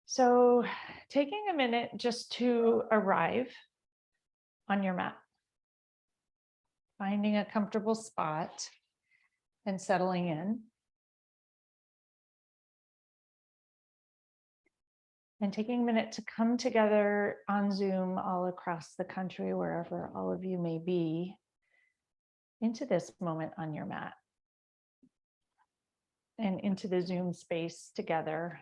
So, taking a minute just to arrive on your mat, finding a comfortable spot and settling in. And taking a minute to come together on Zoom all across the country, wherever all of you may be, into this moment on your mat and into the Zoom space together.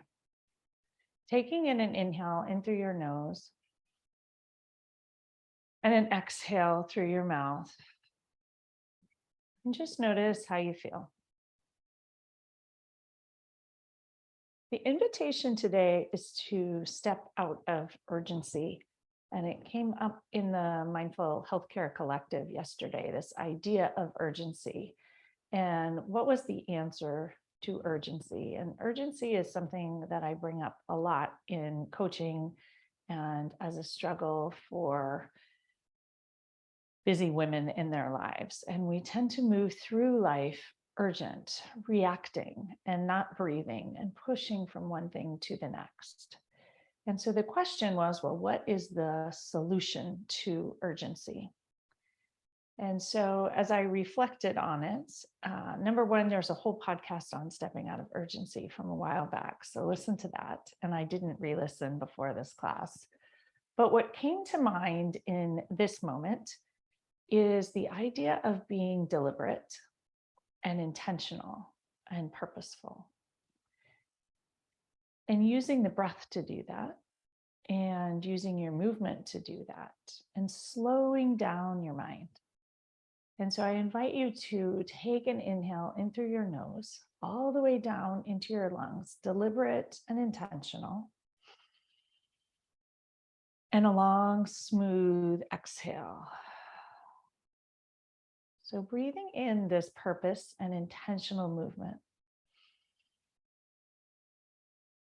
Taking in an inhale in through your nose and an exhale through your mouth. And just notice how you feel. The invitation today is to step out of urgency. And it came up in the Mindful Healthcare Collective yesterday, this idea of urgency. And what was the answer to urgency? And urgency is something that I bring up a lot in coaching and as a struggle for busy women in their lives. And we tend to move through life urgent, reacting, and not breathing and pushing from one thing to the next. And so the question was, well, what is the solution to urgency? And so as I reflected on it, number one, there's a whole podcast on stepping out of urgency from a while back. So listen to that. And I didn't re-listen before this class. But what came to mind in this moment is the idea of being deliberate and intentional and purposeful. And using the breath to do that, and using your movement to do that, and slowing down your mind. And so I invite you to take an inhale in through your nose, all the way down into your lungs, deliberate and intentional. And a long, smooth exhale. So breathing in this purpose and intentional movement.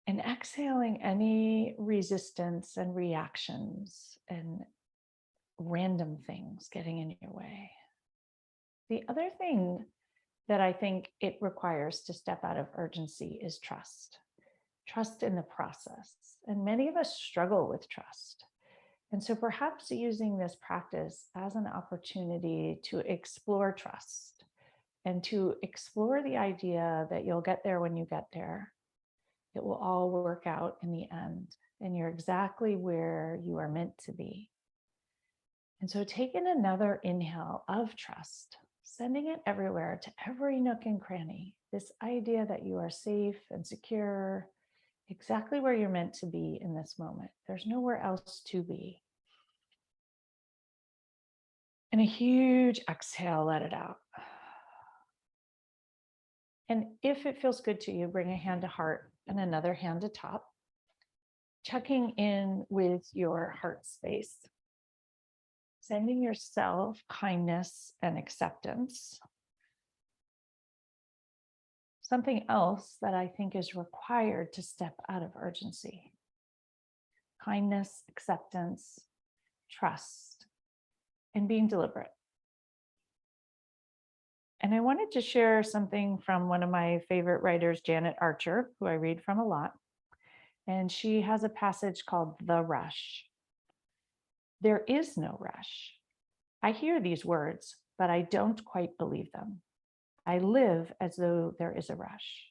And exhaling any resistance and reactions and random things getting in your way. The other thing that I think it requires to step out of urgency is trust. Trust in the process. And many of us struggle with trust. And so perhaps using this practice as an opportunity to explore trust and to explore the idea that you'll get there when you get there. It will all work out in the end, and you're exactly where you are meant to be. And so taking another inhale of trust, sending it everywhere to every nook and cranny, this idea that you are safe and secure, exactly where you're meant to be in this moment. There's nowhere else to be. And a huge exhale, let it out. And if it feels good to you, bring a hand to heart and another hand to top, checking in with your heart space, sending yourself kindness and acceptance. Something else that I think is required to step out of urgency: kindness, acceptance, trust, and being deliberate. And I wanted to share something from one of my favorite writers, Janet Archer, who I read from a lot. And she has a passage called The Rush. There is no rush. I hear these words, but I don't quite believe them. I live as though there is a rush.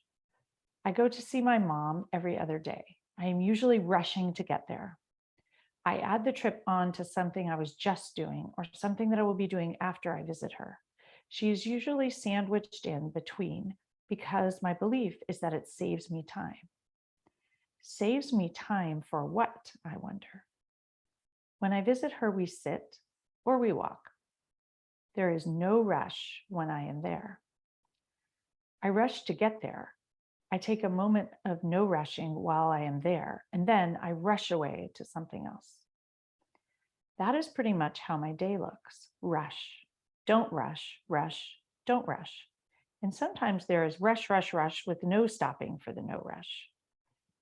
I go to see my mom every other day. I am usually rushing to get there. I add the trip on to something I was just doing or something that I will be doing after I visit her. She is usually sandwiched in between because my belief is that it saves me time. Saves me time for what, I wonder? When I visit her, we sit or we walk. There is no rush when I am there. I rush to get there. I take a moment of no rushing while I am there, and then I rush away to something else. That is pretty much how my day looks. Rush, don't rush, rush, don't rush. And sometimes there is rush, rush, rush with no stopping for the no rush.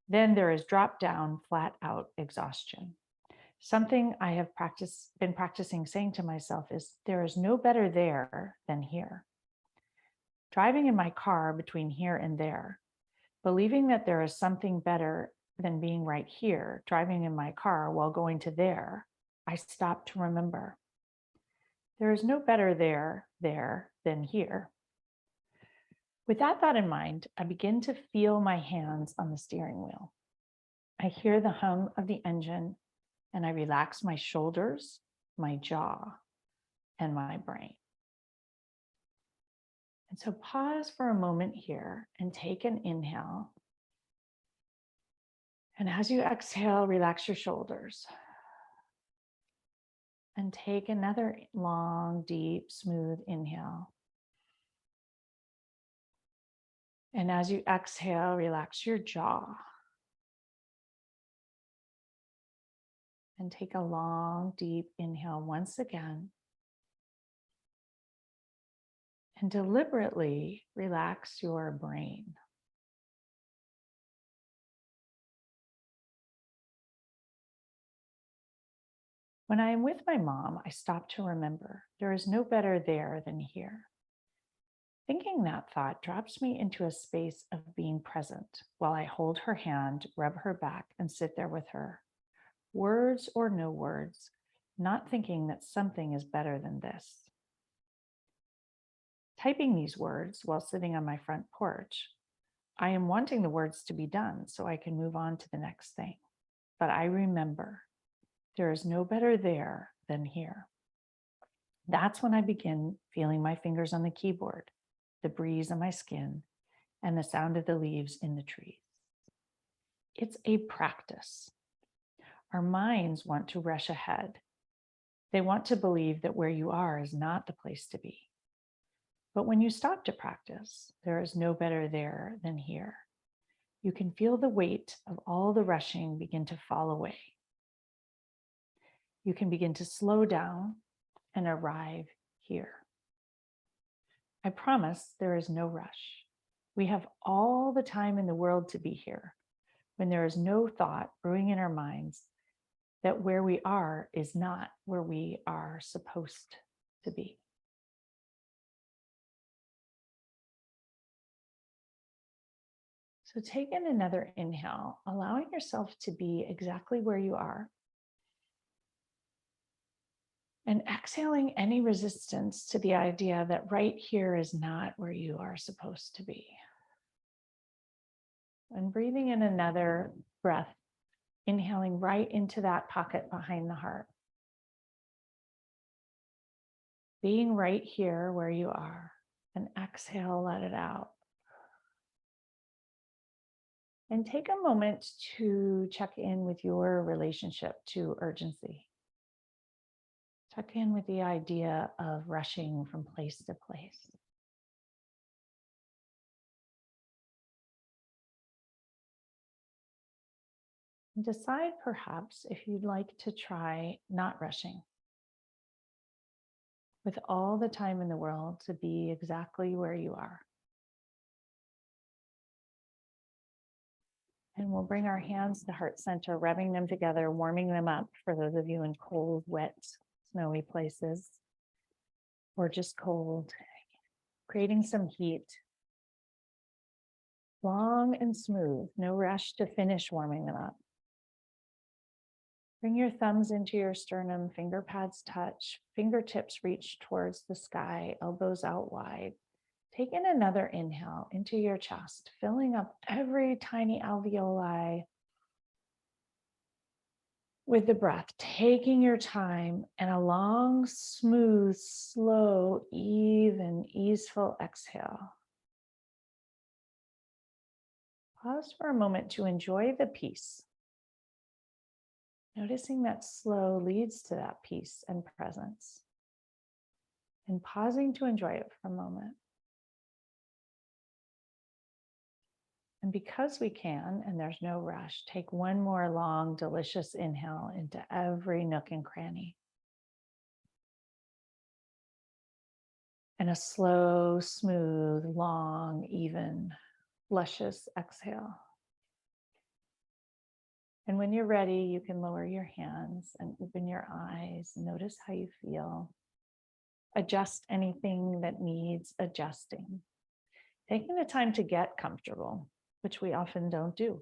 Then there is drop down, flat out exhaustion. Something I have been practicing saying to myself is, there is no better there than here. Driving in my car between here and there, believing that there is something better than being right here, driving in my car while going to there, I stop to remember. There is no better there than here. With that thought in mind, I begin to feel my hands on the steering wheel. I hear the hum of the engine and I relax my shoulders, my jaw, and my brain. And so pause for a moment here and take an inhale. And as you exhale, relax your shoulders. And take another long, deep, smooth inhale. And as you exhale, relax your jaw. And take a long, deep inhale once again. And deliberately relax your brain. When I am with my mom, I stop to remember there is no better there than here. Thinking that thought drops me into a space of being present while I hold her hand, rub her back, and sit there with her. Words or no words, not thinking that something is better than this. Typing these words while sitting on my front porch, I am wanting the words to be done so I can move on to the next thing. But I remember there is no better there than here. That's when I begin feeling my fingers on the keyboard, the breeze on my skin, and the sound of the leaves in the trees. It's a practice. Our minds want to rush ahead. They want to believe that where you are is not the place to be. But when you stop to practice, there is no better there than here. You can feel the weight of all the rushing begin to fall away. You can begin to slow down and arrive here. I promise there is no rush. We have all the time in the world to be here when there is no thought brewing in our minds that where we are is not where we are supposed to be. So take in another inhale, allowing yourself to be exactly where you are. And exhaling any resistance to the idea that right here is not where you are supposed to be. And breathing in another breath, inhaling right into that pocket behind the heart. Being right here where you are, and exhale, let it out. And take a moment to check in with your relationship to urgency. Check in with the idea of rushing from place to place. And decide perhaps if you'd like to try not rushing. With all the time in the world to be exactly where you are. And we'll bring our hands to heart center, rubbing them together, warming them up for those of you in cold, wet, snowy places, or just cold, creating some heat. Long and smooth, no rush to finish warming them up. Bring your thumbs into your sternum, finger pads touch, fingertips reach towards the sky, elbows out wide. Take in another inhale into your chest, filling up every tiny alveoli with the breath, taking your time, and a long, smooth, slow, even, easeful exhale. Pause for a moment to enjoy the peace. Noticing that slow leads to that peace and presence. And pausing to enjoy it for a moment. And because we can, and there's no rush, take one more long, delicious inhale into every nook and cranny. And a slow, smooth, long, even, luscious exhale. And when you're ready, you can lower your hands and open your eyes. Notice how you feel. Adjust anything that needs adjusting. Taking the time to get comfortable, which we often don't do.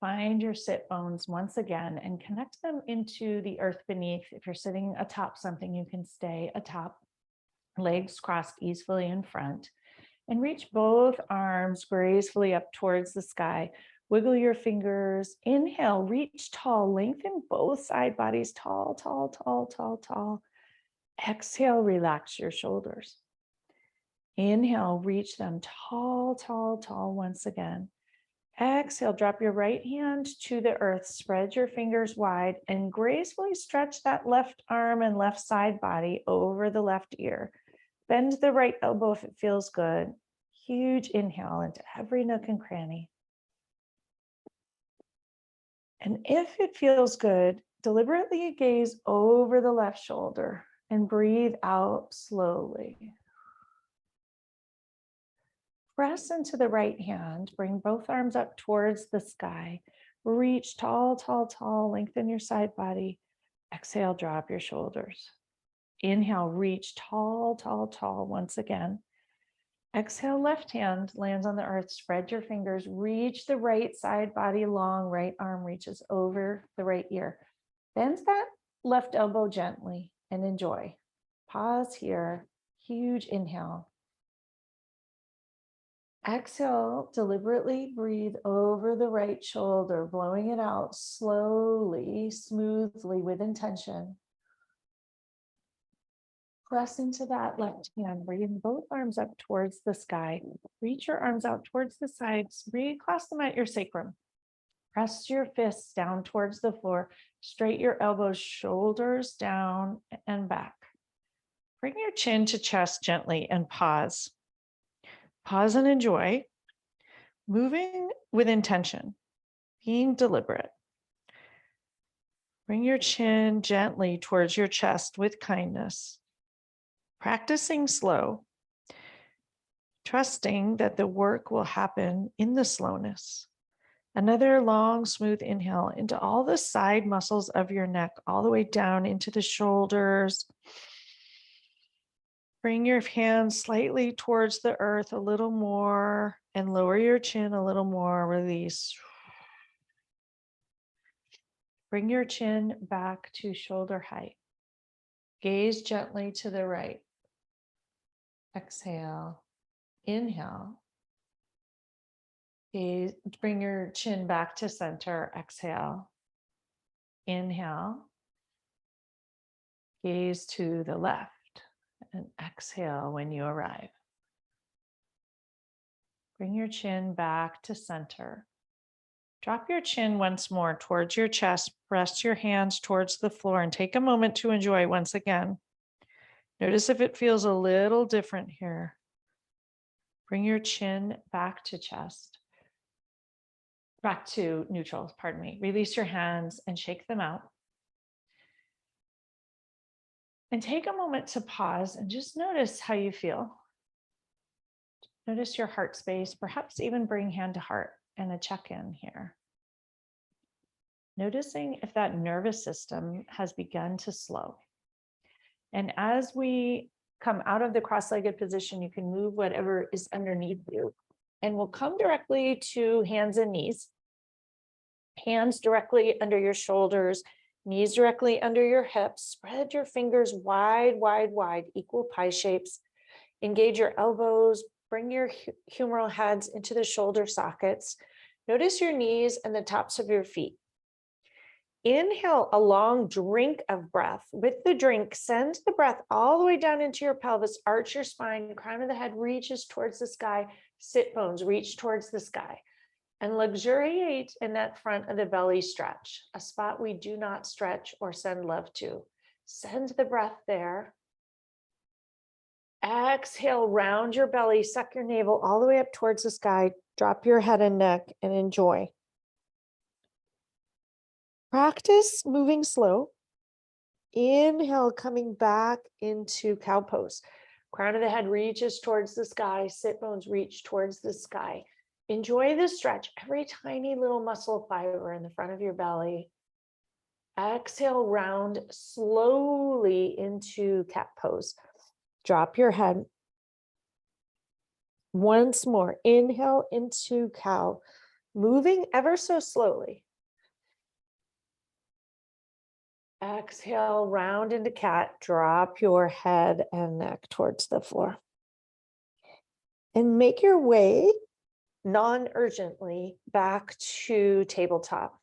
Find your sit bones once again and connect them into the earth beneath. If you're sitting atop something, you can stay atop, legs crossed easily in front, and reach both arms gracefully up towards the sky. Wiggle your fingers. Inhale, reach tall, lengthen both side bodies, tall, tall, tall, tall, tall. Exhale, relax your shoulders. Inhale, reach them tall, tall, tall once again. Exhale, drop your right hand to the earth, spread your fingers wide, and gracefully stretch that left arm and left side body over the left ear. Bend the right elbow if it feels good. Huge inhale into every nook and cranny. And if it feels good, deliberately gaze over the left shoulder and breathe out slowly. Press into the right hand, bring both arms up towards the sky. Reach tall, tall, tall, lengthen your side body. Exhale, drop your shoulders. Inhale, reach tall, tall, tall once again. Exhale, left hand lands on the earth, spread your fingers, reach the right side body long, right arm reaches over the right ear. Bend that left elbow gently and enjoy. Pause here, huge inhale. Exhale, deliberately breathe over the right shoulder, blowing it out slowly, smoothly, with intention. Press into that left hand, bring both arms up towards the sky. Reach your arms out towards the sides, reclasp them at your sacrum. Press your fists down towards the floor, straight your elbows, shoulders down and back. Bring your chin to chest gently and pause. Pause and enjoy. Moving with intention, being deliberate. Bring your chin gently towards your chest with kindness. Practicing slow, trusting that the work will happen in the slowness. Another long, smooth inhale into all the side muscles of your neck, all the way down into the shoulders. Bring your hands slightly towards the earth a little more and lower your chin a little more, release. Bring your chin back to shoulder height. Gaze gently to the right. Exhale, inhale. Gaze, bring your chin back to center. Exhale, inhale. Gaze to the left and exhale when you arrive. Bring your chin back to center. Drop your chin once more towards your chest. Press your hands towards the floor and take a moment to enjoy once again. Notice if it feels a little different here. Bring your chin back to chest. Back to neutral, pardon me. Release your hands and shake them out. And take a moment to pause and just notice how you feel. Notice your heart space, perhaps even bring hand to heart and a check-in here. Noticing if that nervous system has begun to slow. And as we come out of the cross-legged position, you can move whatever is underneath you. And we'll come directly to hands and knees. Hands directly under your shoulders, knees directly under your hips. Spread your fingers wide, wide, wide, equal pie shapes. Engage your elbows. Bring your humeral heads into the shoulder sockets. Notice your knees and the tops of your feet. Inhale a long drink of breath. With the drink, send the breath all the way down into your pelvis. Arch your spine. Crown of the head reaches towards the sky. Sit bones reach towards the sky. And luxuriate in that front of the belly stretch, a spot we do not stretch or send love to. Send the breath there. Exhale, round your belly, suck your navel all the way up towards the sky. Drop your head and neck and enjoy. Practice moving slow. Inhale, coming back into cow pose. Crown of the head reaches towards the sky. Sit bones reach towards the sky. Enjoy the stretch, every tiny little muscle fiber in the front of your belly. Exhale, round slowly into cat pose. Drop your head. Once more, inhale into cow. moving ever so slowly. Exhale, round into cat. Drop your head and neck towards the floor. And make your way non-urgently back to tabletop.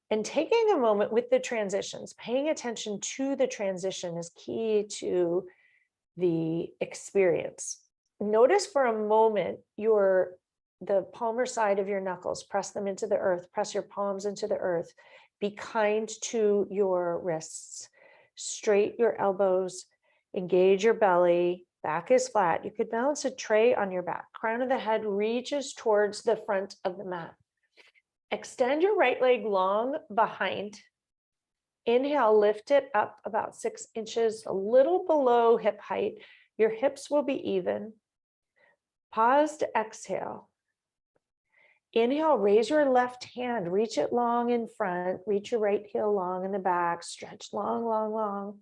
And taking a moment with the transitions, paying attention to the transition is key to the experience. Notice for a moment the palmar side of your knuckles, press them into the earth, press your palms into the earth. Be kind to your wrists, straight your elbows, engage your belly, back is flat. You could balance a tray on your back. Crown of the head reaches towards the front of the mat. Extend your right leg long behind. Inhale, lift it up about 6 inches, a little below hip height. Your hips will be even. Pause to exhale. Inhale, raise your left hand, reach it long in front, reach your right heel long in the back, stretch long, long, long.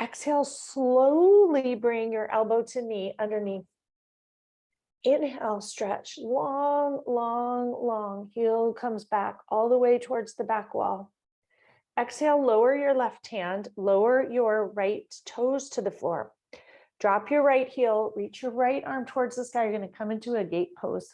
Exhale, slowly bring your elbow to knee underneath. Inhale, stretch long, long, long. Heel comes back all the way towards the back wall. Exhale, lower your left hand, lower your right toes to the floor. Drop your right heel, reach your right arm towards the sky. You're going to come into a gate pose.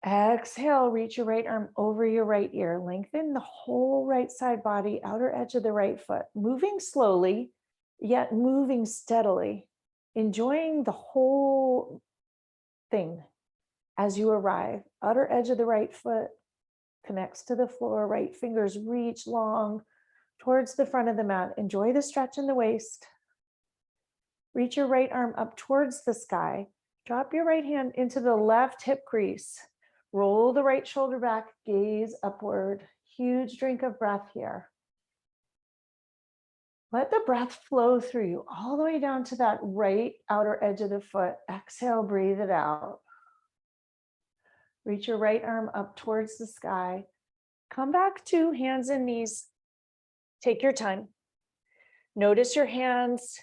Exhale, reach your right arm over your right ear. Lengthen the whole right side body, outer edge of the right foot. Moving slowly, yet moving steadily. Enjoying the whole thing as you arrive. Outer edge of the right foot connects to the floor. Right fingers reach long towards the front of the mat. Enjoy the stretch in the waist. Reach your right arm up towards the sky. Drop your right hand into the left hip crease. Roll the right shoulder back, gaze upward. Huge drink of breath here. Let the breath flow through you all the way down to that right outer edge of the foot. Exhale, breathe it out. Reach your right arm up towards the sky. Come back to hands and knees. Take your time. Notice your hands.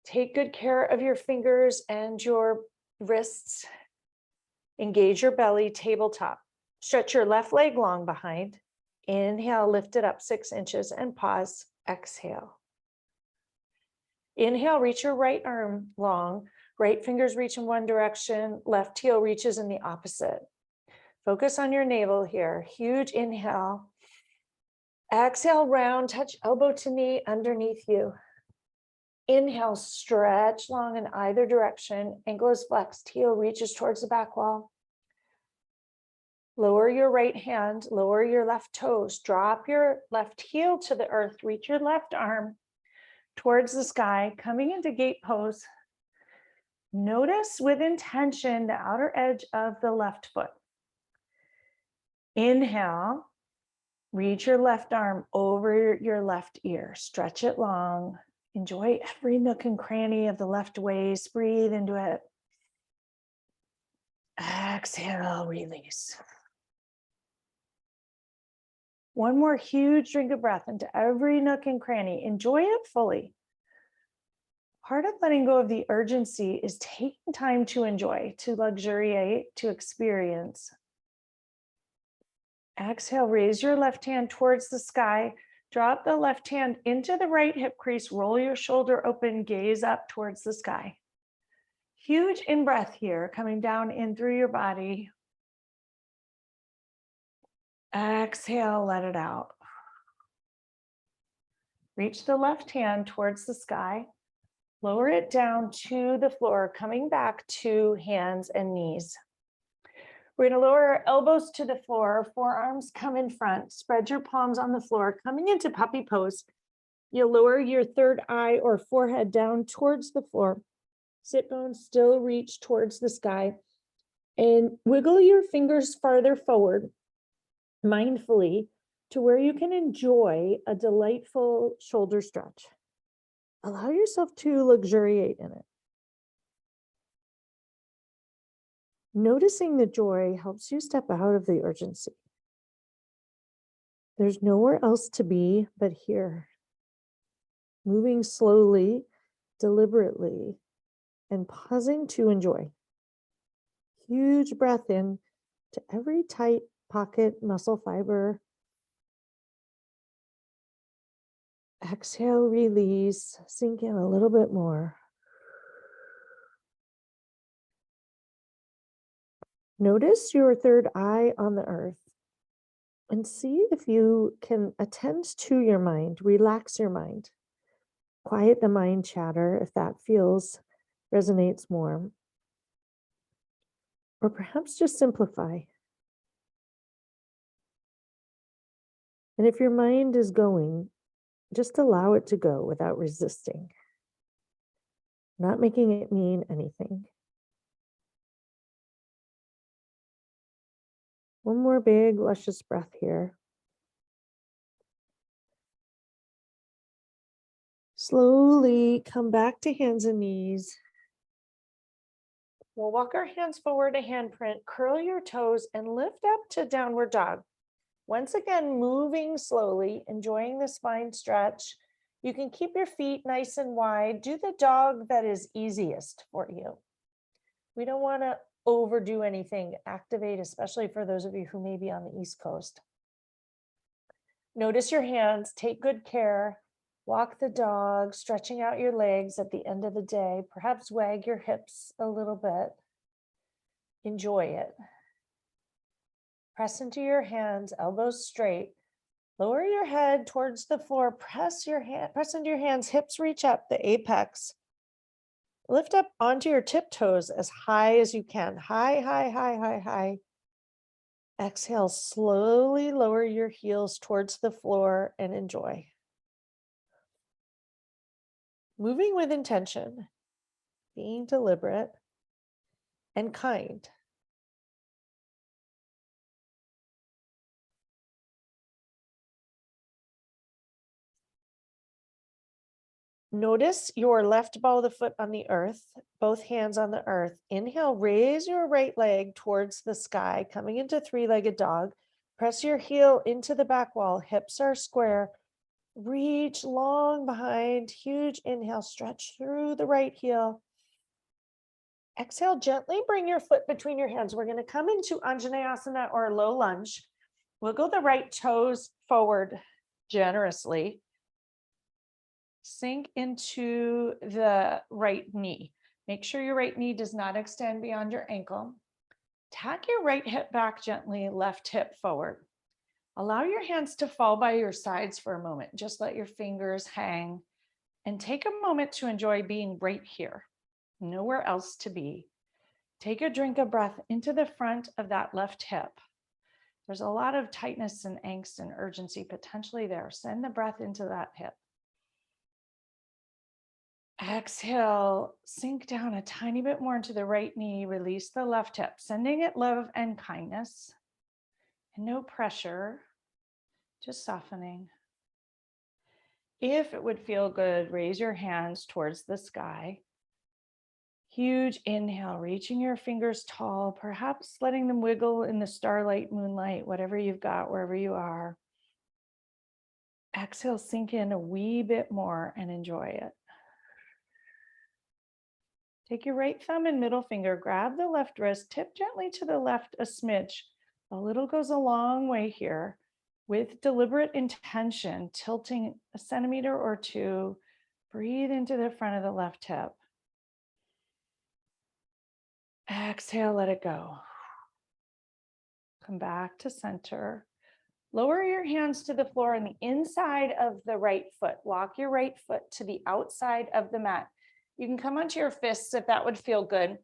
Take good care of your fingers and your wrists. Engage your belly, tabletop. Stretch your left leg long behind. Inhale, lift it up 6 inches and pause. Exhale. Inhale, reach your right arm long. Right fingers reach in one direction. Left heel reaches in the opposite. Focus on your navel here. Huge inhale. Exhale, round, touch elbow to knee underneath you. Inhale, stretch long in either direction. Ankle is flexed, heel reaches towards the back wall. Lower your right hand, lower your left toes, drop your left heel to the earth, reach your left arm towards the sky, coming into gate pose. Notice with intention the outer edge of the left foot. Inhale, reach your left arm over your left ear, stretch it long. Enjoy every nook and cranny of the left waist, breathe into it. Exhale, release. One more huge drink of breath into every nook and cranny. Enjoy it fully. Part of letting go of the urgency is taking time to enjoy, to luxuriate, to experience. Exhale, raise your left hand towards the sky. Drop the left hand into the right hip crease. Roll your shoulder open, gaze up towards the sky. Huge in-breath here, coming down in through your body. Exhale, let it out. Reach the left hand towards the sky. Lower it down to the floor, coming back to hands and knees. We're going to lower our elbows to the floor, forearms come in front, spread your palms on the floor, coming into puppy pose. You'll lower your third eye or forehead down towards the floor. Sit bones still reach towards the sky. And wiggle your fingers farther forward, mindfully, to where you can enjoy a delightful shoulder stretch. Allow yourself to luxuriate in it. Noticing the joy helps you step out of the urgency. There's nowhere else to be but here. Moving slowly, deliberately, and pausing to enjoy. huge breath in to every tight pocket, muscle fiber. Exhale, release, sink in a little bit more. Notice your third eye on the earth and see if you can attend to your mind, relax your mind, quiet the mind chatter if that resonates more, or perhaps just simplify. And if your mind is going, just allow it to go without resisting, not making it mean anything. One more big, luscious breath here. Slowly come back to hands and knees. We'll walk our hands forward a handprint, curl your toes, and lift up to downward dog. Once again, moving slowly, enjoying the spine stretch. You can keep your feet nice and wide. Do the dog that is easiest for you. We don't want to overdo anything. Activate, especially for those of you who may be on the East Coast. Notice your hands, take good care. Walk the dog, stretching out your legs at the end of the day. Perhaps wag your hips a little bit. Enjoy it. Press into your hands, elbows straight. Lower your head towards the floor. Press into your hands, hips reach up, the apex. Lift up onto your tiptoes as high as you can. High, high, high, high, high. Exhale, slowly lower your heels towards the floor and enjoy. Moving with intention, being deliberate and kind. Notice your left ball of the foot on the earth, both hands on the earth. Inhale, raise your right leg towards the sky, coming into three-legged dog. Press your heel into the back wall, hips are square. Reach long behind, huge inhale, stretch through the right heel. Exhale, gently bring your foot between your hands. We're going to come into Anjaneyasana or low lunge. Wiggle the right toes forward generously. Sink into the right knee. Make sure your right knee does not extend beyond your ankle. Tack your right hip back gently, left hip forward. Allow your hands to fall by your sides for a moment. Just let your fingers hang and take a moment to enjoy being right here. Nowhere else to be. Take a drink of breath into the front of that left hip. There's a lot of tightness and angst and urgency potentially there. Send the breath into that hip. Exhale, sink down a tiny bit more into the right knee, release the left hip, sending it love and kindness. And no pressure, just softening. If it would feel good, raise your hands towards the sky. Huge inhale, reaching your fingers tall, perhaps letting them wiggle in the starlight, moonlight, whatever you've got, wherever you are. Exhale, sink in a wee bit more and enjoy it. Take your right thumb and middle finger, grab the left wrist, tip gently to the left a smidge. A little goes a long way here. With deliberate intention, tilting a centimeter or two, breathe into the front of the left hip. Exhale, let it go. Come back to center. Lower your hands to the floor on the inside of the right foot. Walk your right foot to the outside of the mat. You can come onto your fists if that would feel good.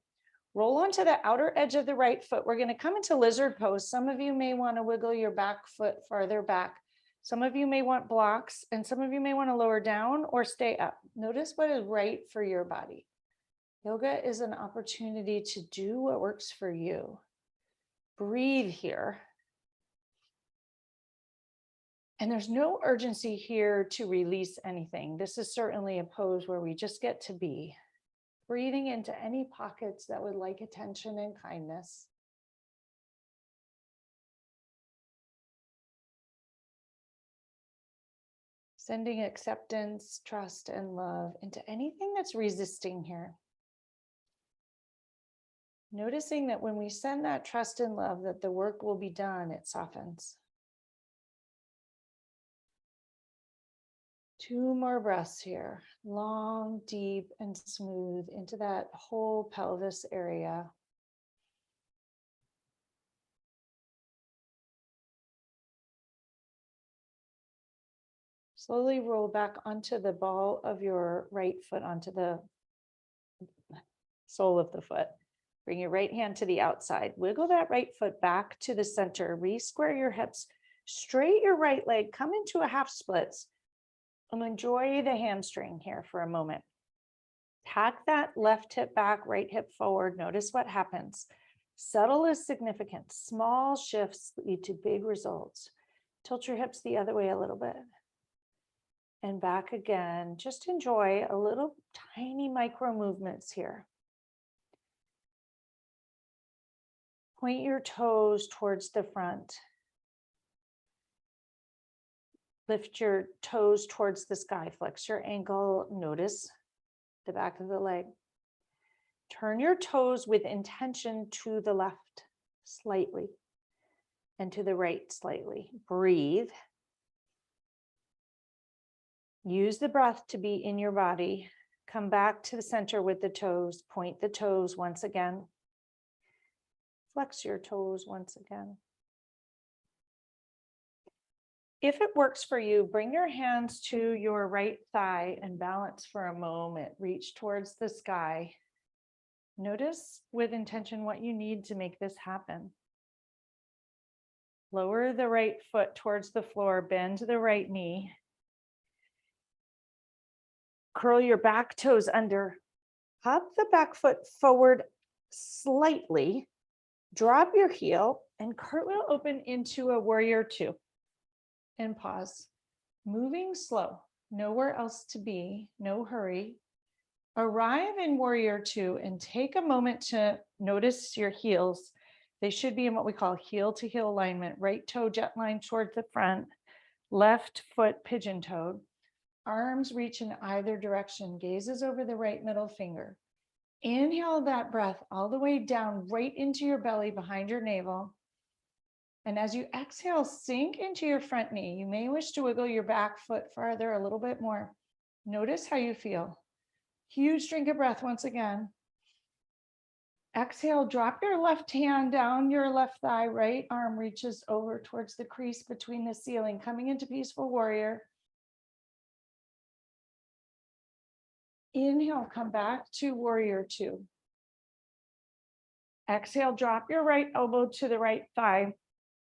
Roll onto the outer edge of the right foot. We're going to come into lizard pose. Some of you may want to wiggle your back foot farther back. Some of you may want blocks, and some of you may want to lower down or stay up. Notice what is right for your body. Yoga is an opportunity to do what works for you. Breathe here. And there's no urgency here to release anything. This is certainly a pose where we just get to be. Breathing into any pockets that would like attention and kindness. Sending acceptance, trust, and love into anything that's resisting here. Noticing that when we send that trust and love that the work will be done, it softens. 2 more breaths here. Long, deep, and smooth into that whole pelvis area. Slowly roll back onto the ball of your right foot, onto the sole of the foot. Bring your right hand to the outside. Wiggle that right foot back to the center. Re-square your hips. Straight your right leg. Come into a half splits. And enjoy the hamstring here for a moment. Tack that left hip back, right hip forward. Notice what happens. Subtle is significant. Small shifts lead to big results. Tilt your hips the other way a little bit. And back again. Just enjoy a little tiny micro movements here. Point your toes towards the front. Lift your toes towards the sky. Flex your ankle. Notice the back of the leg. Turn your toes with intention to the left slightly and to the right slightly. Breathe. Use the breath to be in your body. Come back to the center with the toes. Point the toes once again. Flex your toes once again. If it works for you, bring your hands to your right thigh and balance for a moment. Reach towards the sky. Notice with intention what you need to make this happen. Lower the right foot towards the floor, bend the right knee. Curl your back toes under. Hop the back foot forward slightly. Drop your heel and cartwheel open into a warrior 2. And pause. Moving slow, nowhere else to be, no hurry. Arrive in warrior 2 and take a moment to notice your heels. They should be in what we call heel to heel alignment. Right toe jet line towards the front, left foot pigeon toed. Arms reach in either direction, gazes over the right middle finger. Inhale that breath all the way down, right into your belly, behind your navel. And as you exhale, sink into your front knee. You may wish to wiggle your back foot farther a little bit more. Notice how you feel. Huge drink of breath once again. Exhale, drop your left hand down your left thigh. Right arm reaches over towards the crease between the ceiling, coming into peaceful warrior. Inhale, come back to warrior 2. Exhale, drop your right elbow to the right thigh.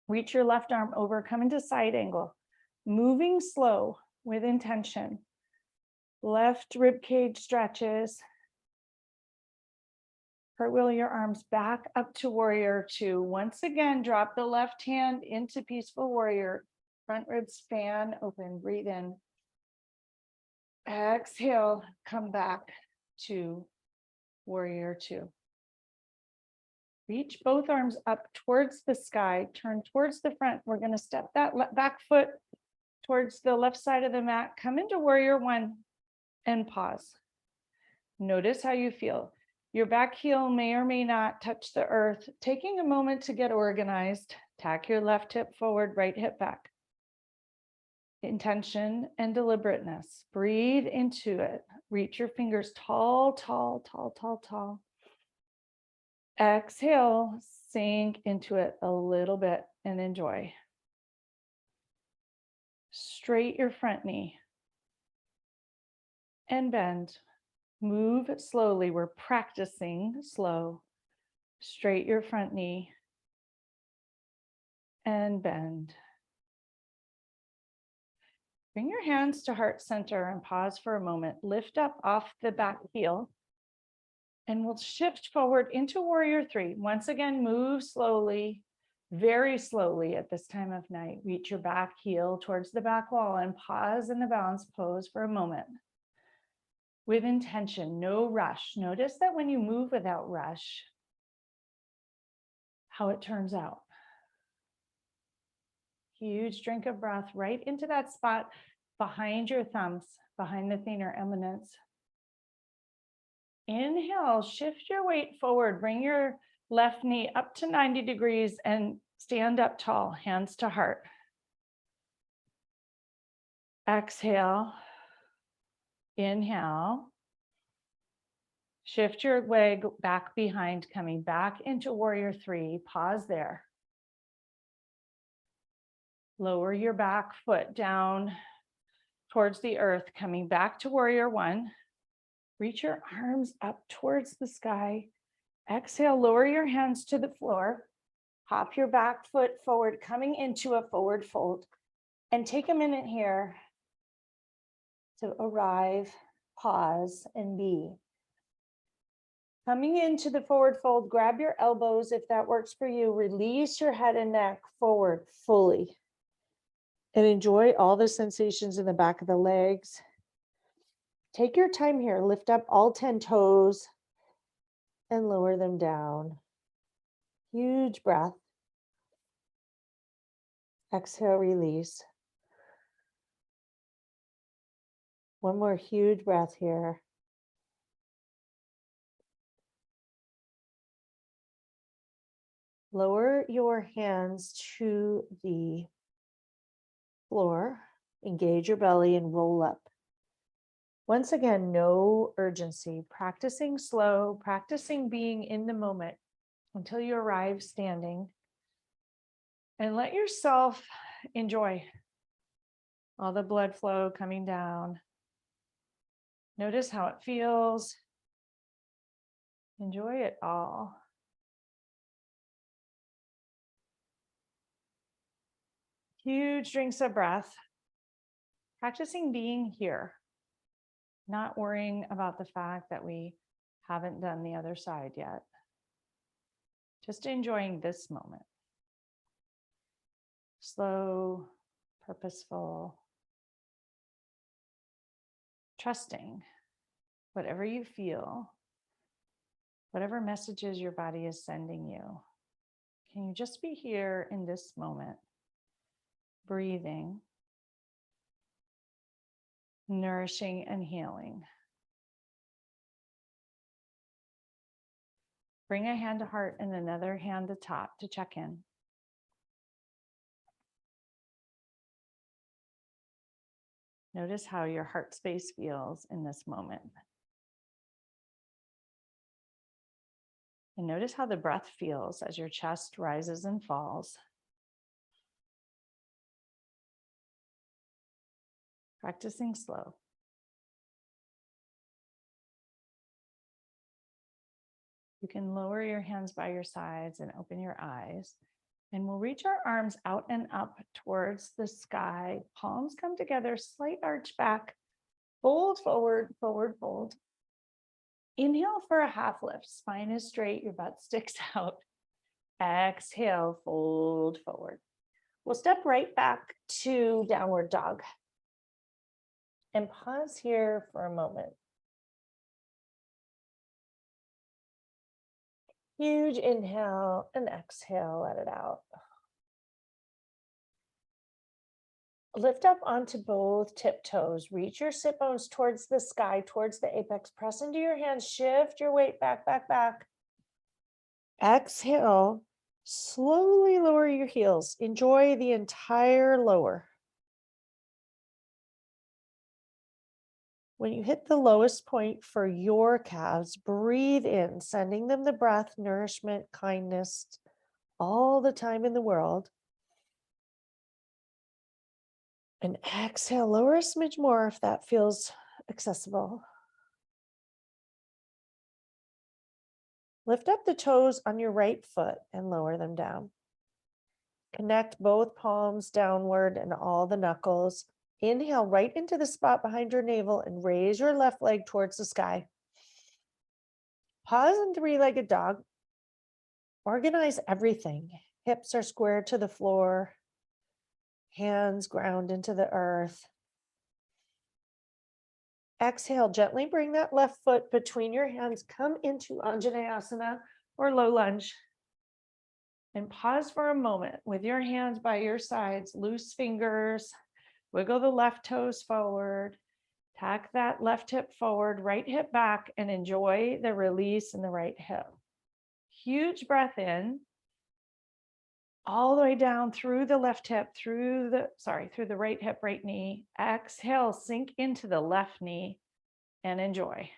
Reach your left arm over, come into side angle. Moving slow with intention. Left rib cage stretches. Cartwheel your arms back up to warrior 2. Once again, drop the left hand into peaceful warrior. Front ribs fan open, breathe in. Exhale, come back to warrior 2. Reach both arms up towards the sky, turn towards the front. We're going to step that back foot towards the left side of the mat. Come into warrior 1 and pause. Notice how you feel. Your back heel may or may not touch the earth. Taking a moment to get organized. Tack your left hip forward, right hip back. Intention and deliberateness. Breathe into it. Reach your fingers tall, tall, tall, tall, tall. Exhale, sink into it a little bit and enjoy. Straight your front knee and bend. Move slowly. We're practicing slow. Straight your front knee and bend. Bring your hands to heart center and pause for a moment. Lift up off the back heel. And we'll shift forward into warrior 3. Once again, move slowly, very slowly at this time of night. Reach your back heel towards the back wall and pause in the balance pose for a moment. With intention, no rush. Notice that when you move without rush, how it turns out. Huge drink of breath right into that spot behind your thumbs, behind the thenar eminence. Inhale, shift your weight forward. Bring your Left knee up to 90 degrees and stand up tall, hands to heart. Exhale. Inhale. Shift your leg back behind, coming back into warrior three. Pause there. Lower your back foot down towards the earth, coming back to warrior one. Reach your arms up towards the sky. Exhale, lower your hands to the floor. Hop your back foot forward, coming into a forward fold. And take a minute here to arrive, pause, and be. Coming into the forward fold, grab your elbows if that works for you. Release your head and neck forward fully. And enjoy all the sensations in the back of the legs. Take your time here. Lift up all 10 toes and lower them down. Huge breath. Exhale, release. One more huge breath here. Lower your hands to the floor. Engage your belly and roll up. Once again, no urgency. Practicing slow, practicing being in the moment until you arrive standing. And let yourself enjoy all the blood flow coming down. Notice how it feels. Enjoy it all. Huge drinks of breath. Practicing being here, not worrying about the fact that we haven't done the other side yet. Just enjoying this moment. Slow, purposeful, trusting whatever you feel, whatever messages your body is sending you. Can you just be here in this moment, breathing, nourishing and healing? Bring a hand to heart and another hand to top to check in. Notice how your heart space feels in this moment. And notice how the breath feels as your chest rises and falls. Practicing slow. You can lower your hands by your sides and open your eyes. And we'll reach our arms out and up towards the sky. Palms come together, slight arch back. Fold forward, forward fold. Inhale for a half lift. Spine is straight, your butt sticks out. Exhale, fold forward. We'll step right back to downward dog. And pause here for a moment. Huge inhale and exhale, let it out. Lift up onto both tiptoes. Reach your sit bones towards the sky, towards the apex. Press into your hands. Shift your weight back, back, back. Exhale. Slowly lower your heels. Enjoy the entire lower. When you hit the lowest point for your calves, breathe in, sending them the breath, nourishment, kindness, all the time in the world. And exhale, lower a smidge more if that feels accessible. Lift up the toes on your right foot and lower them down. Connect both palms downward and all the knuckles. Inhale right into the spot behind your navel and raise your left leg towards the sky. Pause in three-legged dog. Organize everything. Hips are square to the floor. Hands ground into the earth. Exhale, gently bring that left foot between your hands. Come into Anjaneyasana or low lunge. And pause for a moment with your hands by your sides, loose fingers. Wiggle the left toes forward. Tack that left hip forward, right hip back, and enjoy the release in the right hip. Huge breath in, all the way down through the left hip, through the right hip, right knee. Exhale, sink into the left knee and enjoy.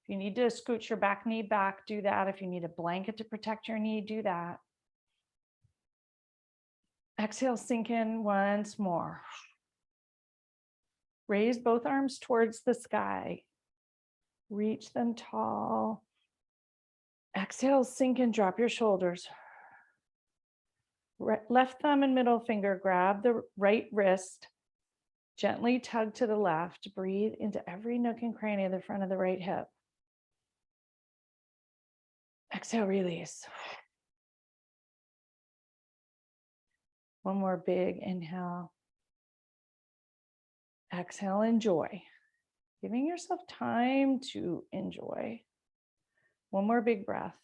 If you need to scoot your back knee back, do that. If you need a blanket to protect your knee, do that. Exhale, sink in once more. Raise both arms towards the sky. Reach them tall. Exhale, sink and drop your shoulders. Left thumb and middle finger grab the right wrist. Gently tug to the left. Breathe into every nook and cranny of the front of the right hip. Exhale, release. One more big inhale. Exhale, enjoy. Giving yourself time to enjoy. One more big breath.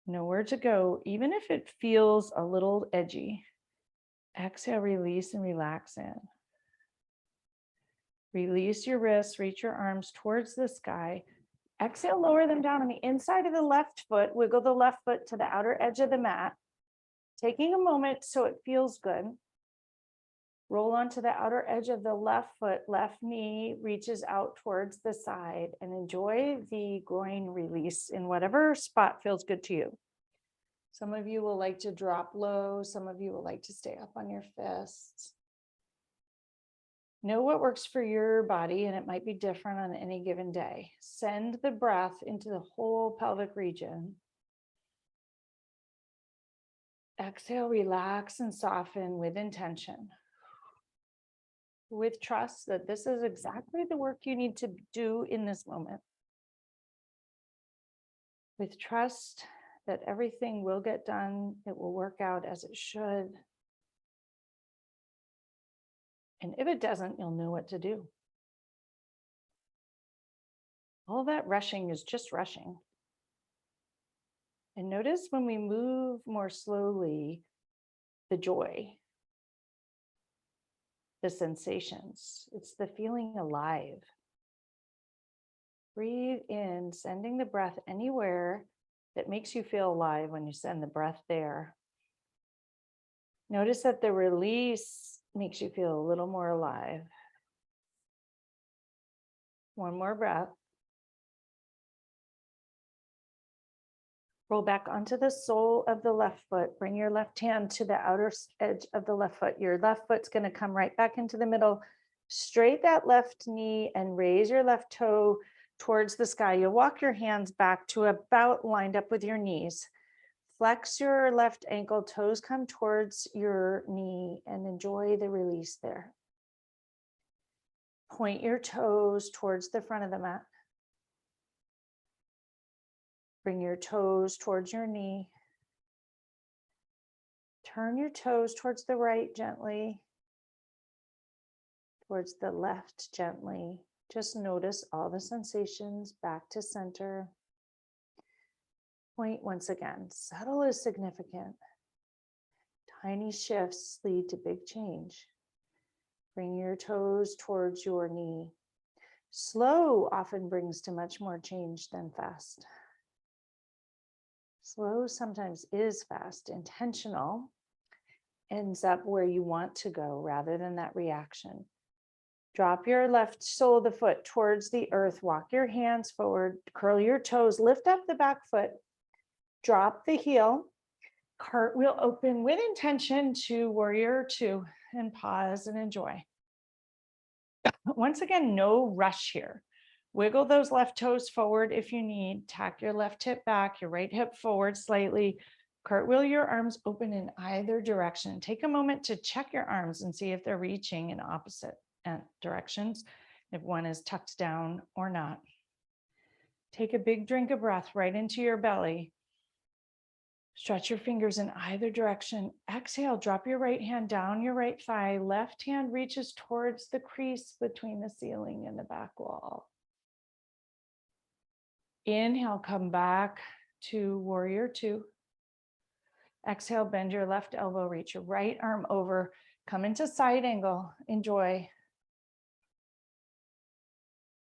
Nowhere to go, even if it feels a little edgy. Exhale, release and relax in. Release your wrists, reach your arms towards the sky. Exhale, lower them down on the inside of the left foot. Wiggle the left foot to the outer edge of the mat. Taking a moment so it feels good. Roll onto the outer edge of the left foot. Left knee reaches out towards the side, and enjoy the groin release in whatever spot feels good to you. Some of you will like to drop low. Some of you will like to stay up on your fists. Know what works for your body, and it might be different on any given day. Send the breath into the whole pelvic region. Exhale, relax and soften with intention. With trust that this is exactly the work you need to do in this moment. With trust that everything will get done, it will work out as it should. And if it doesn't, you'll know what to do. All that rushing is just rushing. And notice when we move more slowly, the joy, the sensations, it's the feeling alive. Breathe in, sending the breath anywhere that makes you feel alive when you send the breath there. Notice that the release makes you feel a little more alive. One more breath. Roll back onto the sole of the left foot. Bring your left hand to the outer edge of the left foot. Your left foot's going to come right back into the middle. Straight that left knee and raise your left toe towards the sky. You'll walk your hands back to about lined up with your knees. Flex your left ankle, toes come towards your knee, and enjoy the release there. Point your toes towards the front of the mat. Bring your toes towards your knee. Turn your toes towards the right gently, towards the left gently. Just notice all the sensations back to center. Point once again. Subtle is significant. Tiny shifts lead to big change. Bring your toes towards your knee. Slow often brings to much more change than fast. Slow sometimes is fast. Intentional ends up where you want to go rather than that reaction. Drop your left sole of the foot towards the earth. Walk your hands forward. Curl your toes. Lift up the back foot. Drop the heel. Cartwheel open with intention to warrior two, and pause and enjoy. Once again, no rush here. Wiggle those left toes forward if you need. Tack your left hip back, your right hip forward slightly. Cartwheel your arms open in either direction. Take a moment to check your arms and see if they're reaching in opposite directions, if one is tucked down or not. Take a big drink of breath right into your belly. Stretch your fingers in either direction. Exhale, drop your right hand down your right thigh. Left hand reaches towards the crease between the ceiling and the back wall. Inhale, come back to warrior two. Exhale, bend your left elbow, reach your right arm over, come into side angle. Enjoy.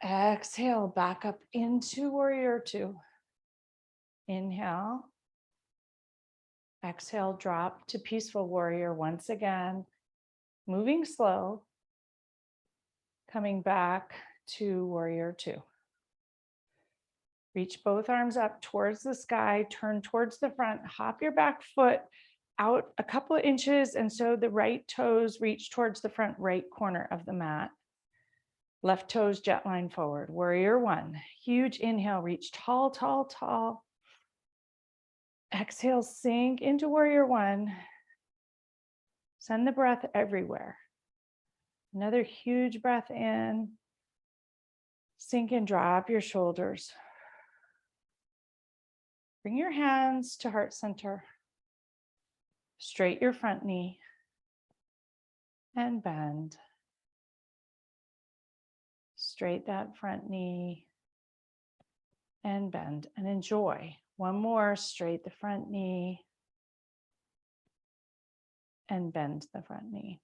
Exhale, back up into warrior two. Inhale. Exhale, drop to peaceful warrior once again, moving slow, coming back to warrior two. Reach both arms up towards the sky, turn towards the front, hop your back foot out a couple of inches, and so the right toes reach towards the front right corner of the mat. Left toes jet line forward. Warrior one. Huge inhale, reach tall, tall, tall. Exhale, sink into warrior one. Send the breath everywhere. Another huge breath in. Sink and drop your shoulders. Bring your hands to heart center. Straight your front knee and bend. Straight that front knee and bend and enjoy. One more, straight the front knee and bend the front knee.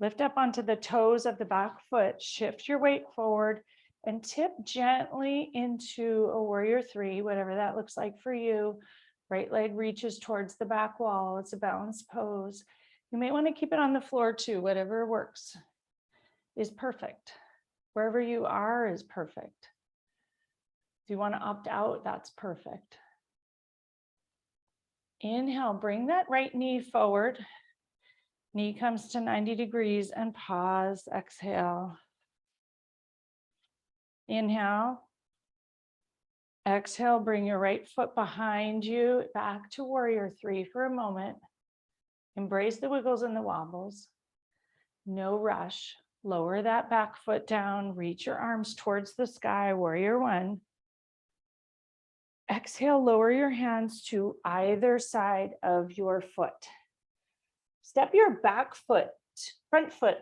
Lift up onto the toes of the back foot, shift your weight forward and tip gently into a warrior three, whatever that looks like for you. Right leg reaches towards the back wall. It's a balanced pose. You may want to keep it on the floor too. Whatever works is perfect. Wherever you are is perfect. If you want to opt out, that's perfect. Inhale, bring that right knee forward. Knee comes to 90 degrees and pause, exhale. Inhale. Exhale, bring your right foot behind you, back to warrior three for a moment. Embrace the wiggles and the wobbles. No rush. Lower that back foot down, reach your arms towards the sky, warrior one. Exhale, lower your hands to either side of your foot. Step your front foot,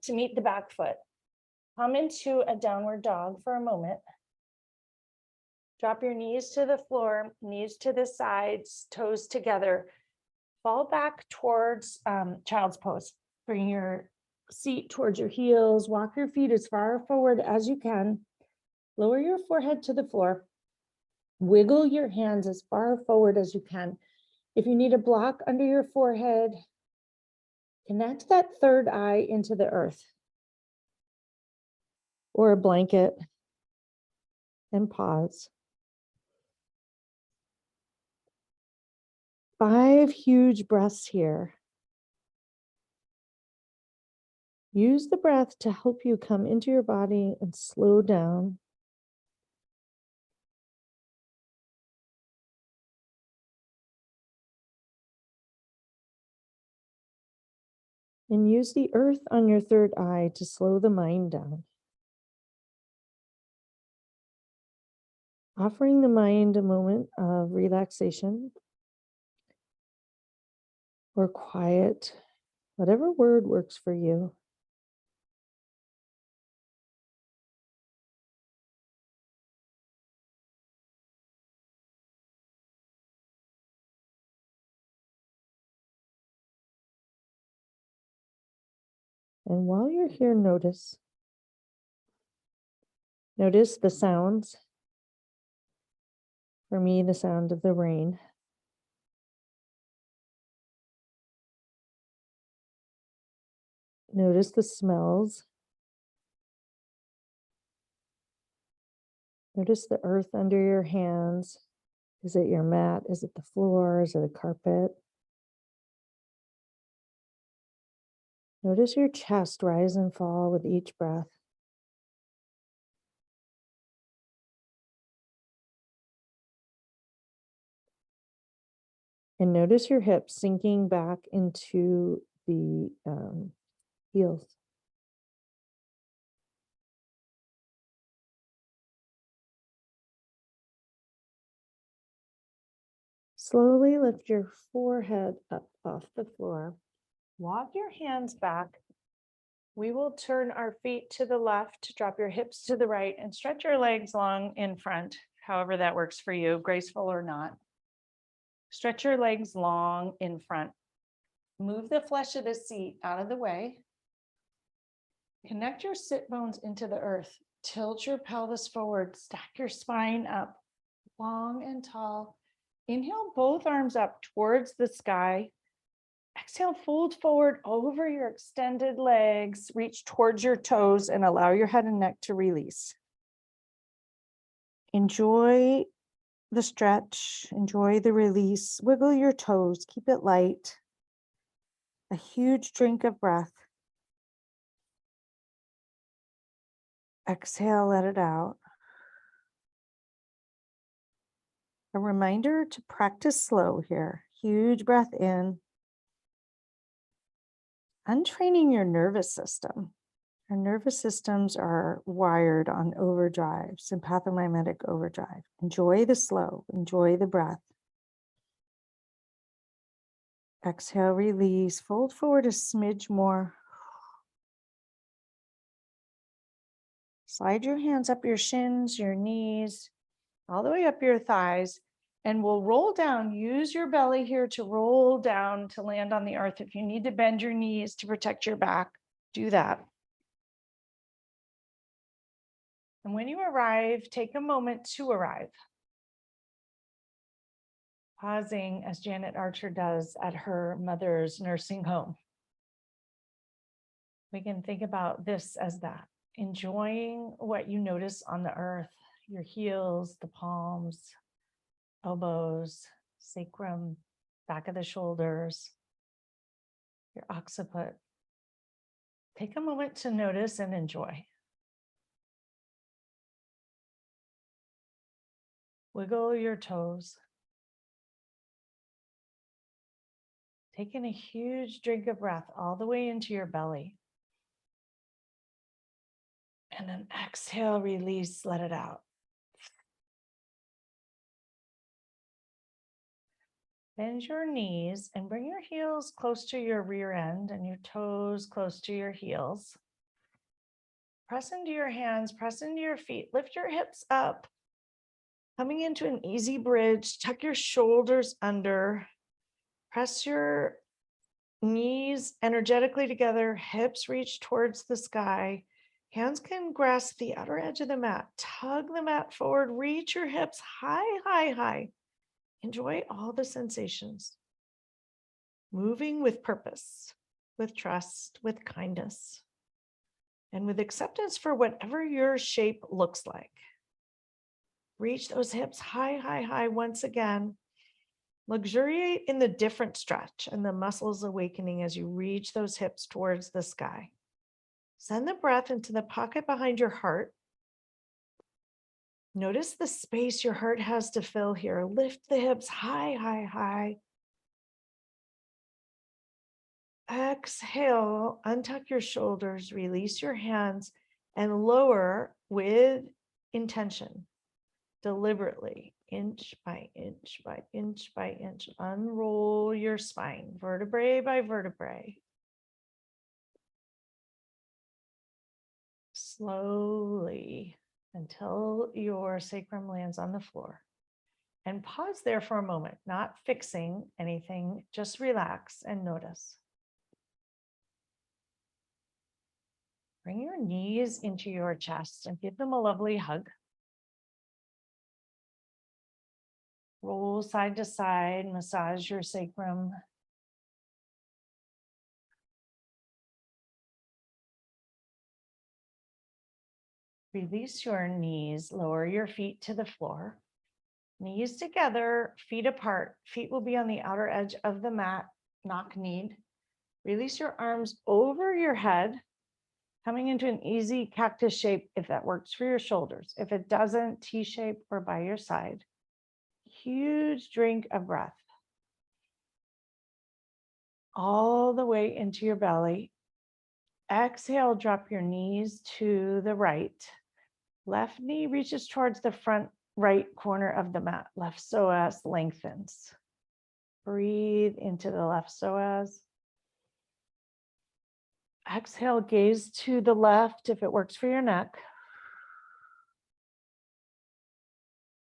to meet the back foot. Come into a downward dog for a moment. Drop your knees to the floor, knees to the sides, toes together. Fall back towards child's pose. Bring your seat towards your heels. Walk your feet as far forward as you can. Lower your forehead to the floor. Wiggle your hands as far forward as you can. If you need a block under your forehead, connect that third eye into the earth or a blanket and pause. 5 huge breaths here. Use the breath to help you come into your body and slow down. And use the earth on your third eye to slow the mind down. Offering the mind a moment of relaxation or quiet, whatever word works for you. And while you're here, notice the sounds. For me, the sound of the rain. Notice the smells. Notice the earth under your hands. Is it your mat? Is it the floor? Is it a carpet? Notice your chest rise and fall with each breath. And notice your hips sinking back into the heels. Slowly lift your forehead up off the floor. Walk your hands back. We will turn our feet to the left, drop your hips to the right, and stretch your legs long in front, however that works for you, graceful or not. Stretch your legs long in front. Move the flesh of the seat out of the way. Connect your sit bones into the earth. Tilt your pelvis forward. Stack your spine up. long and tall. Inhale both arms up towards the sky. Exhale, fold forward over your extended legs, reach towards your toes and allow your head and neck to release. Enjoy the stretch, enjoy the release, wiggle your toes, keep it light. A huge drink of breath. Exhale, let it out. A reminder to practice slow here. Huge breath in. Untraining your nervous system. Our nervous systems are wired on overdrive, sympathomimetic overdrive. Enjoy the slow, enjoy the breath. Exhale, release, fold forward a smidge more. Slide your hands up your shins, your knees, all the way up your thighs, and we'll roll down. Use your belly here to roll down to land on the earth. If you need to bend your knees to protect your back, do that. And when you arrive, take a moment to arrive. Pausing as Janet Archer does at her mother's nursing home. We can think about this as that, enjoying what you notice on the earth, your heels, the palms, elbows, sacrum, back of the shoulders, your occiput. Take a moment to notice and enjoy. Wiggle your toes. Taking a huge drink of breath all the way into your belly. And then exhale, release, let it out. Bend your knees and bring your heels close to your rear end and your toes close to your heels. Press into your hands, press into your feet, lift your hips up. Coming into an easy bridge, tuck your shoulders under, press your knees energetically together, hips reach towards the sky. Hands can grasp the outer edge of the mat, tug the mat forward, reach your hips high, high, high. Enjoy all the sensations. Moving with purpose, with trust, with kindness, and with acceptance for whatever your shape looks like. Reach those hips high, high, high once again. Luxuriate in the different stretch and the muscles awakening as you reach those hips towards the sky. Send the breath into the pocket behind your heart. Notice the space your heart has to fill here. Lift the hips high, high, high. Exhale, untuck your shoulders, release your hands, and lower with intention, deliberately, inch by inch by inch by inch. Unroll your spine, vertebrae by vertebrae. Slowly until your sacrum lands on the floor. And pause there for a moment, not fixing anything, just relax and notice. Bring your knees into your chest and give them a lovely hug. Roll side to side, massage your sacrum. Release your knees, lower your feet to the floor. Knees together, feet apart. Feet will be on the outer edge of the mat, knock-kneed. Release your arms over your head, coming into an easy cactus shape if that works for your shoulders. If it doesn't, T-shape or by your side. Huge drink of breath. All the way into your belly. Exhale, drop your knees to the right. Left knee reaches towards the front right corner of the mat. Left psoas lengthens. Breathe into the left psoas. Exhale, gaze to the left if it works for your neck.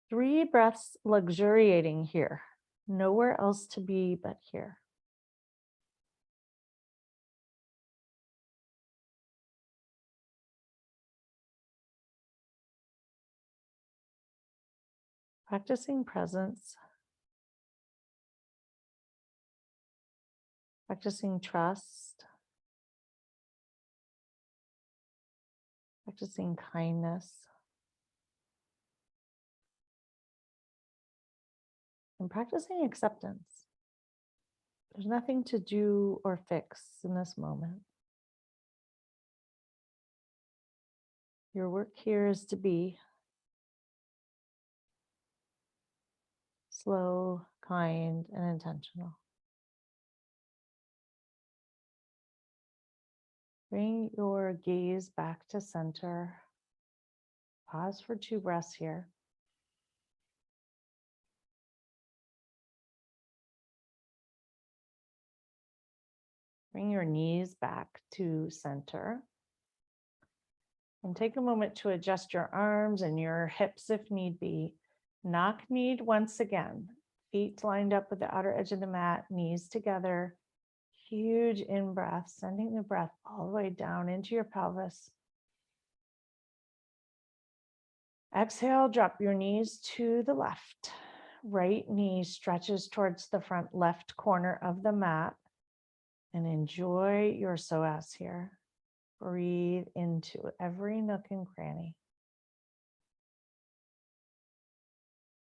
3 breaths luxuriating here. Nowhere else to be but here. Practicing presence, practicing trust, practicing kindness, and practicing acceptance. There's nothing to do or fix in this moment. Your work here is to be slow, kind, and intentional. Bring your gaze back to center. Pause for 2 breaths here. Bring your knees back to center. And take a moment to adjust your arms and your hips if need be. Knock kneed once again. Feet lined up with the outer edge of the mat, knees together. Huge in-breath, sending the breath all the way down into your pelvis. Exhale, drop your knees to the left. Right knee stretches towards the front left corner of the mat. And enjoy your psoas here. Breathe into every nook and cranny.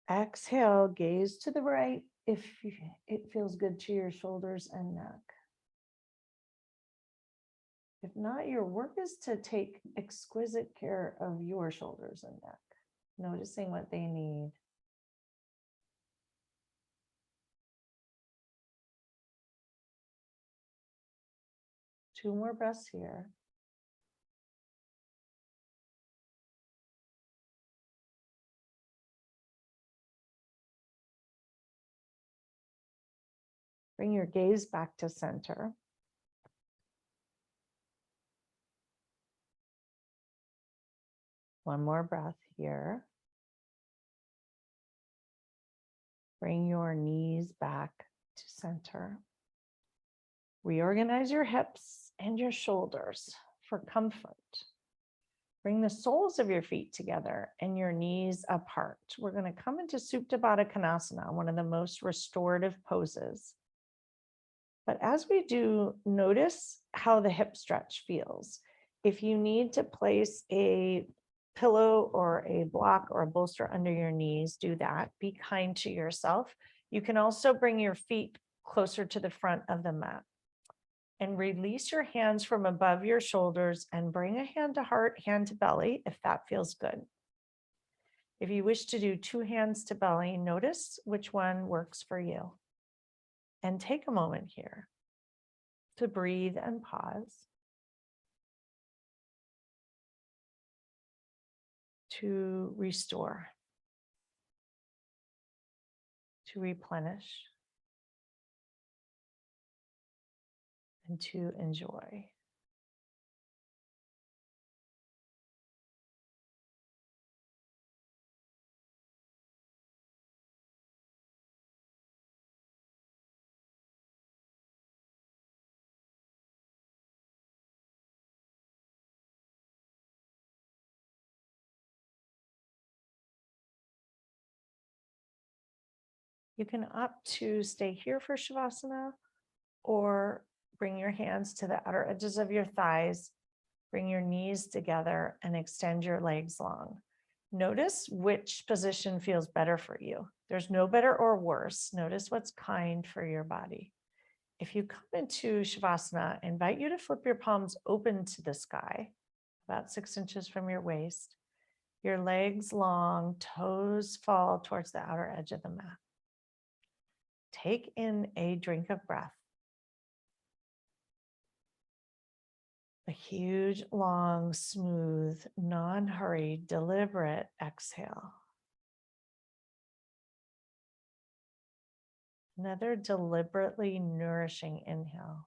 Exhale, gaze to the right if it feels good to your shoulders and neck. If not, your work is to take exquisite care of your shoulders and neck, noticing what they need. Two more breaths here. Bring your gaze back to center. One more breath here. Bring your knees back to center. Reorganize your hips and your shoulders for comfort. Bring the soles of your feet together and your knees apart. We're going to come into Supta Baddha Konasana, one of the most restorative poses. But as we do, notice how the hip stretch feels. If you need to place a pillow or a block or a bolster under your knees, do that. Be kind to yourself. You can also bring your feet closer to the front of the mat. And release your hands from above your shoulders and bring a hand to heart, hand to belly, if that feels good. If you wish to do 2 hands to belly, notice which one works for you. And take a moment here to breathe and pause, to restore, to replenish, and to enjoy. You can opt to stay here for Shavasana or bring your hands to the outer edges of your thighs, bring your knees together and extend your legs long. Notice which position feels better for you. There's no better or worse. Notice what's kind for your body. If you come into Shavasana, I invite you to flip your palms open to the sky, about 6 inches from your waist. Your legs long, toes fall towards the outer edge of the mat. Take in a drink of breath. A huge, long, smooth, non-hurried, deliberate exhale. Another deliberately nourishing inhale.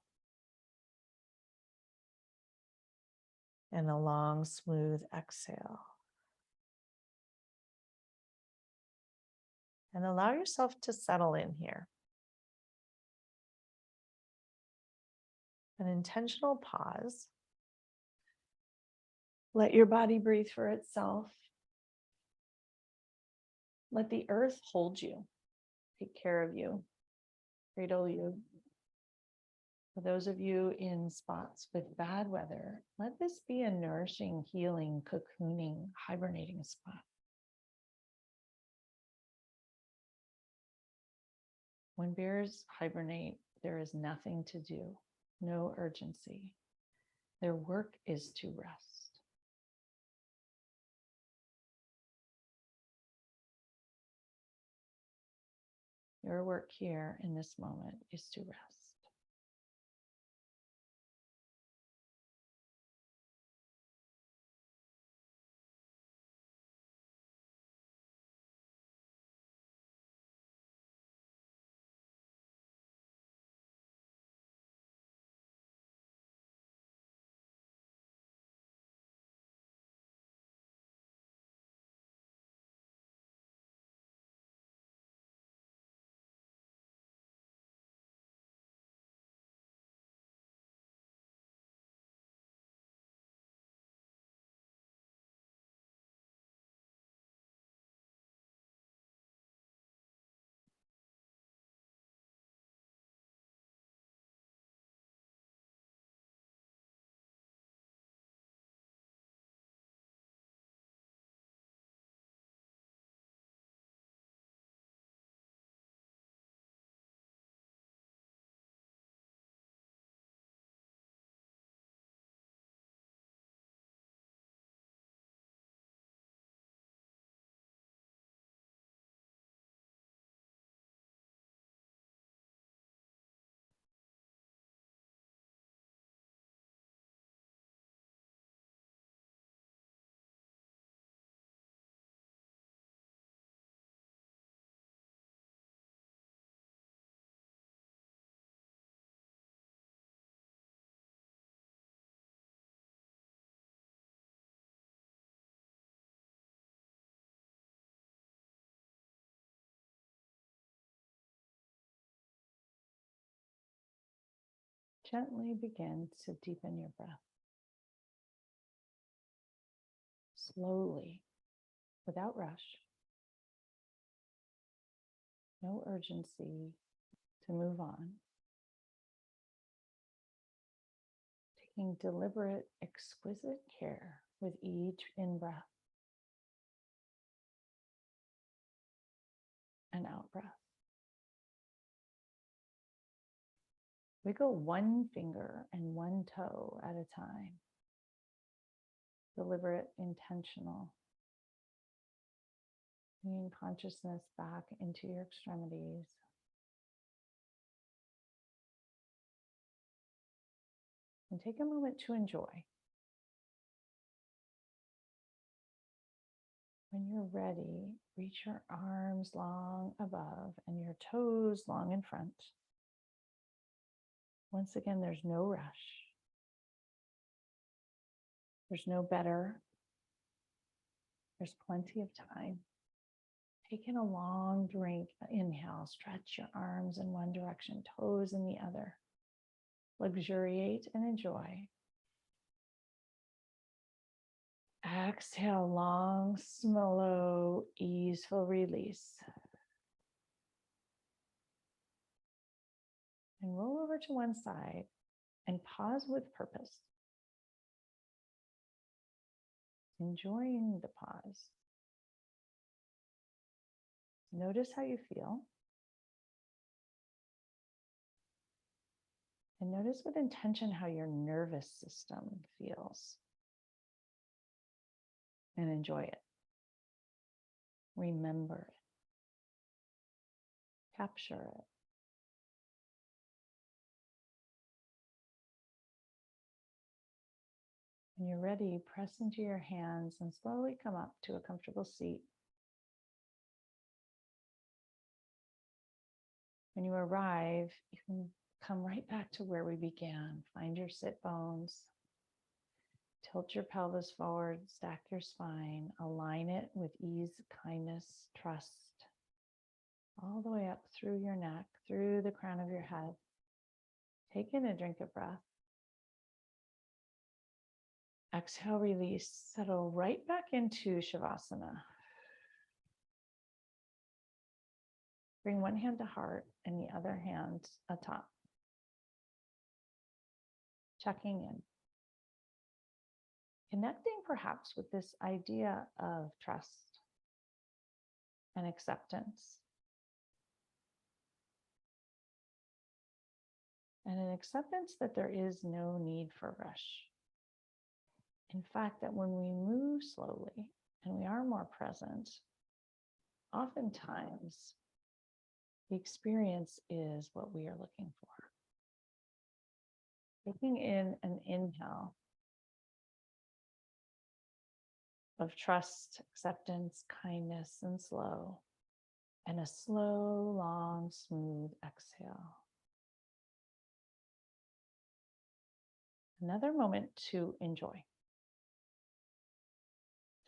And a long, smooth exhale. And allow yourself to settle in here. An intentional pause. Let your body breathe for itself. Let the earth hold you, take care of you, cradle you. For those of you in spots with bad weather, let this be a nourishing, healing, cocooning, hibernating spot. When bears hibernate, there is nothing to do, no urgency. Their work is to rest. Your work here in this moment is to rest. Gently begin to deepen your breath. Slowly, without rush. No urgency to move on. Taking deliberate, exquisite care with each in-breath and out-breath. Wiggle one finger and one toe at a time. Deliberate, intentional. Bringing consciousness back into your extremities. And take a moment to enjoy. When you're ready, reach your arms long above and your toes long in front. Once again, there's no rush. There's no better. There's plenty of time. Take in a long drink, inhale, stretch your arms in one direction, toes in the other. Luxuriate and enjoy. Exhale, long, slow, easeful release. And roll over to one side and pause with purpose. Enjoying the pause. Notice how you feel. And notice with intention how your nervous system feels. And enjoy it. Remember it. Capture it. When you're ready, press into your hands and slowly come up to a comfortable seat. When you arrive, you can come right back to where we began. Find your sit bones. Tilt your pelvis forward, stack your spine, align it with ease, kindness, trust, all the way up through your neck, through the crown of your head. Take in a drink of breath. Exhale, release, settle right back into Shavasana. Bring one hand to heart and the other hand atop. Checking in. Connecting perhaps with this idea of trust and acceptance. And an acceptance that there is no need for rush. In fact, that when we move slowly and we are more present, oftentimes the experience is what we are looking for. Taking in an inhale of trust, acceptance, kindness, and slow, and a slow, long, smooth exhale. Another moment to enjoy,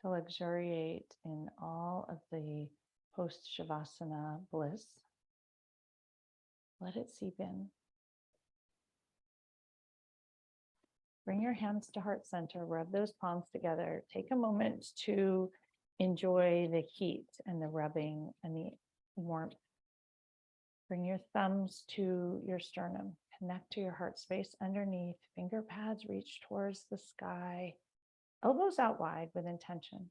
to luxuriate in all of the post-shavasana bliss. Let it seep in. Bring your hands to heart center, rub those palms together. Take a moment to enjoy the heat and the rubbing and the warmth. Bring your thumbs to your sternum. Connect to your heart space underneath. Finger pads reach towards the sky. Elbows out wide with intention.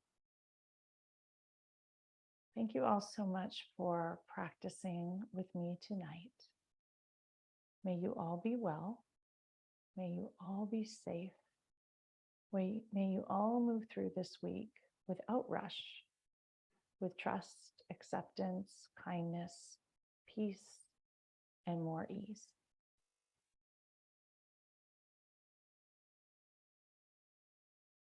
Thank you all so much for practicing with me tonight. May you all be well. May you all be safe. May you all move through this week without rush, with trust, acceptance, kindness, peace, and more ease.